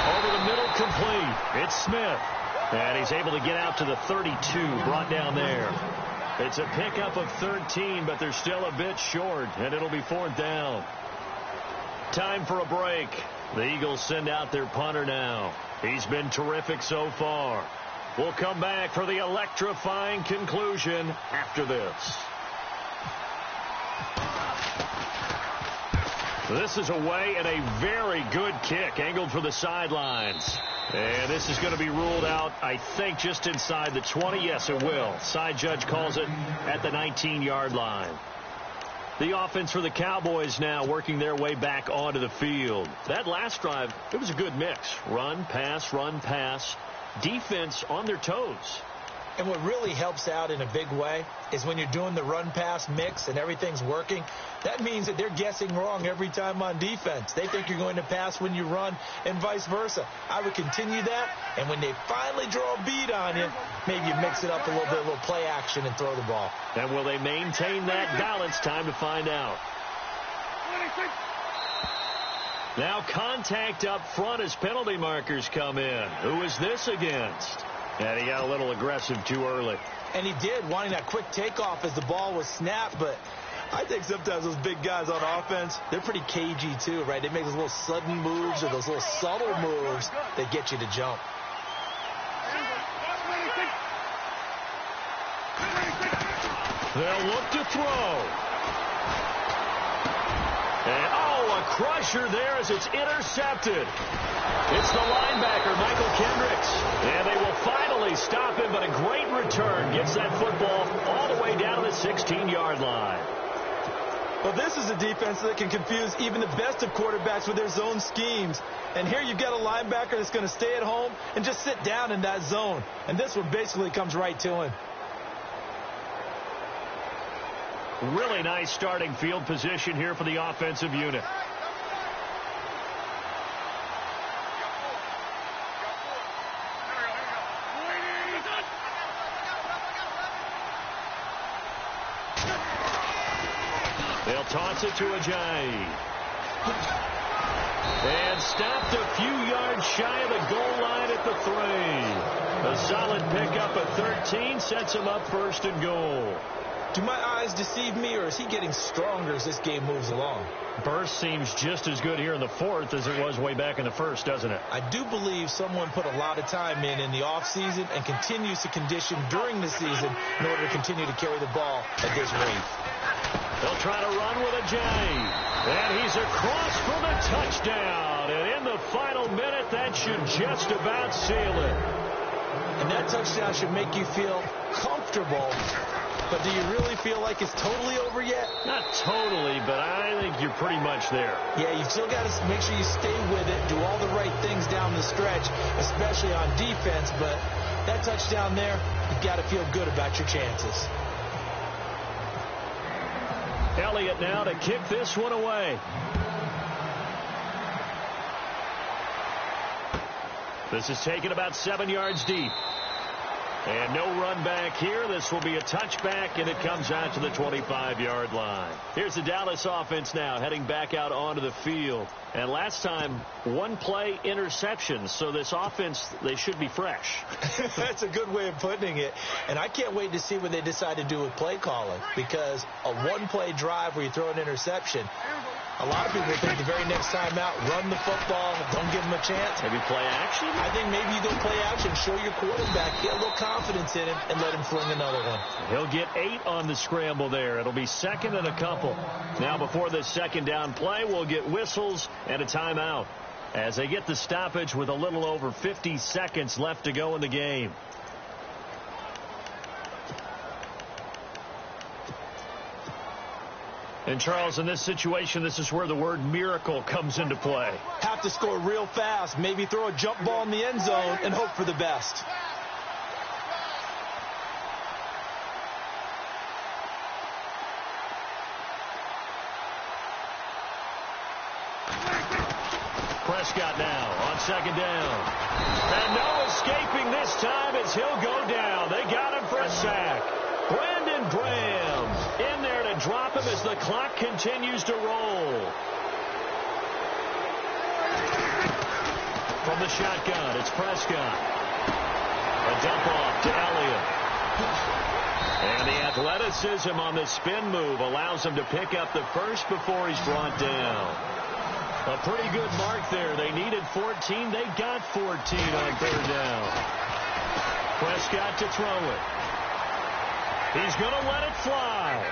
Over the middle, complete. It's Smith. And he's able to get out to the 32, brought down there. It's a pickup of 13, but they're still a bit short, and it'll be 4th down. Time for a break. The Eagles send out their punter now. He's been terrific so far. We'll come back for the electrifying conclusion after this. This is away and a very good kick angled for the sidelines. And this is going to be ruled out, I think, just inside the 20. Yes, it will. Side judge calls it at the 19-yard line. The offense for the Cowboys now working their way back onto the field. That last drive, it was a good mix. Run, pass, defense on their toes. And what really helps out in a big way is when you're doing the run-pass mix and everything's working, that means that they're guessing wrong every time on defense. They think you're going to pass when you run and vice versa. I would continue that, and when they finally draw a bead on you, maybe you mix it up a little bit, a little play action, and throw the ball. And will they maintain that balance? Time to find out. Now contact up front as penalty markers come in. Who is this against? And he got a little aggressive too early. And he did, wanting that quick takeoff as the ball was snapped. But I think sometimes those big guys on offense, they're pretty cagey too, right? They make those little sudden moves or those little subtle moves that get you to jump. They'll look to throw. And, a crusher there as it's intercepted. It's the linebacker, Michael Kendricks. And they will finally stop him, but a great return gets that football all the way down to the 16-yard line. Well, this is a defense that can confuse even the best of quarterbacks with their zone schemes. And here you've got a linebacker that's going to stay at home and just sit down in that zone. And this one basically comes right to him. Really nice starting field position here for the offensive unit. They'll toss it to Ajayi. And stopped a few yards shy of the goal line at the 3. A solid pickup at 13 sets him up 1st and goal. Do my eyes deceive me, or is he getting stronger as this game moves along? Burst seems just as good here in the 4th as it was way back in the 1st, doesn't it? I do believe someone put a lot of time in the offseason and continues to condition during the season in order to continue to carry the ball at this rate. They'll try to run with Ajayi. And he's across for the touchdown. And in the final minute, that should just about seal it. And that touchdown should make you feel comfortable. But do you really feel like it's totally over yet? Not totally, but I think you're pretty much there. Yeah, you've still got to make sure you stay with it, do all the right things down the stretch, especially on defense. But that touchdown there, you've got to feel good about your chances. Elliott now to kick this one away. This is taken about 7 yards deep. And no run back here. This will be a touchback, and it comes out to the 25-yard line. Here's the Dallas offense now heading back out onto the field. And last time, one play interception. So this offense, they should be fresh. That's a good way of putting it. And I can't wait to see what they decide to do with play calling. Because a one-play drive where you throw an interception, a lot of people think the very next time out, run the football, don't give them a chance. Maybe play action? I think maybe you go play action, show your quarterback, get a little confidence in him, and let him fling another one. He'll get 8 on the scramble there. It'll be 2nd and a couple. Now before this 2nd down play, we'll get whistles and a timeout as they get the stoppage with a little over 50 seconds left to go in the game. And, Charles, in this situation, this is where the word miracle comes into play. Have to score real fast, maybe throw a jump ball in the end zone and hope for the best. Prescott now on 2nd down. And no escaping this time as he'll go down. They got him for a sack. Brandon Graham in there to drop him as the clock continues to roll. From the shotgun, it's Prescott. A dump off to Elliott. And the athleticism on the spin move allows him to pick up the first before he's brought down. A pretty good mark there. They needed 14. They got 14 on third down. Prescott to throw it. He's going to let it fly.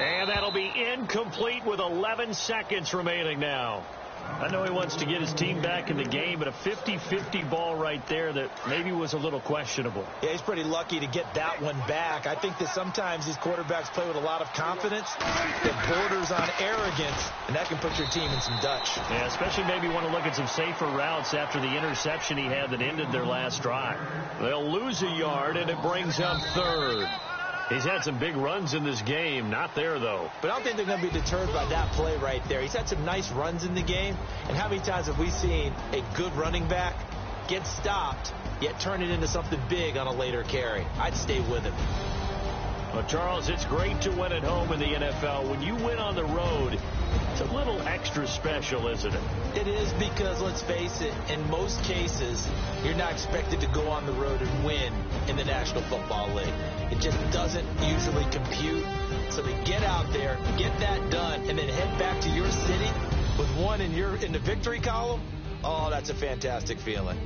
And that'll be incomplete with 11 seconds remaining now. I know he wants to get his team back in the game, but a 50-50 ball right there that maybe was a little questionable. Yeah, he's pretty lucky to get that one back. I think that sometimes these quarterbacks play with a lot of confidence that borders on arrogance, and that can put your team in some Dutch. Yeah, especially maybe want to look at some safer routes after the interception he had that ended their last drive. They'll lose a yard, and it brings up third. He's had some big runs in this game. Not there, though. But I don't think they're going to be deterred by that play right there. He's had some nice runs in the game. And how many times have we seen a good running back get stopped, yet turn it into something big on a later carry? I'd stay with him. Well, Charles, it's great to win at home in the NFL. When you win on the road, it's a little extra special, isn't it? It is because, let's face it, in most cases, you're not expected to go on the road and win in the National Football League. It just doesn't usually compute. So to get out there, get that done, and then head back to your city with one in the victory column, oh, that's a fantastic feeling.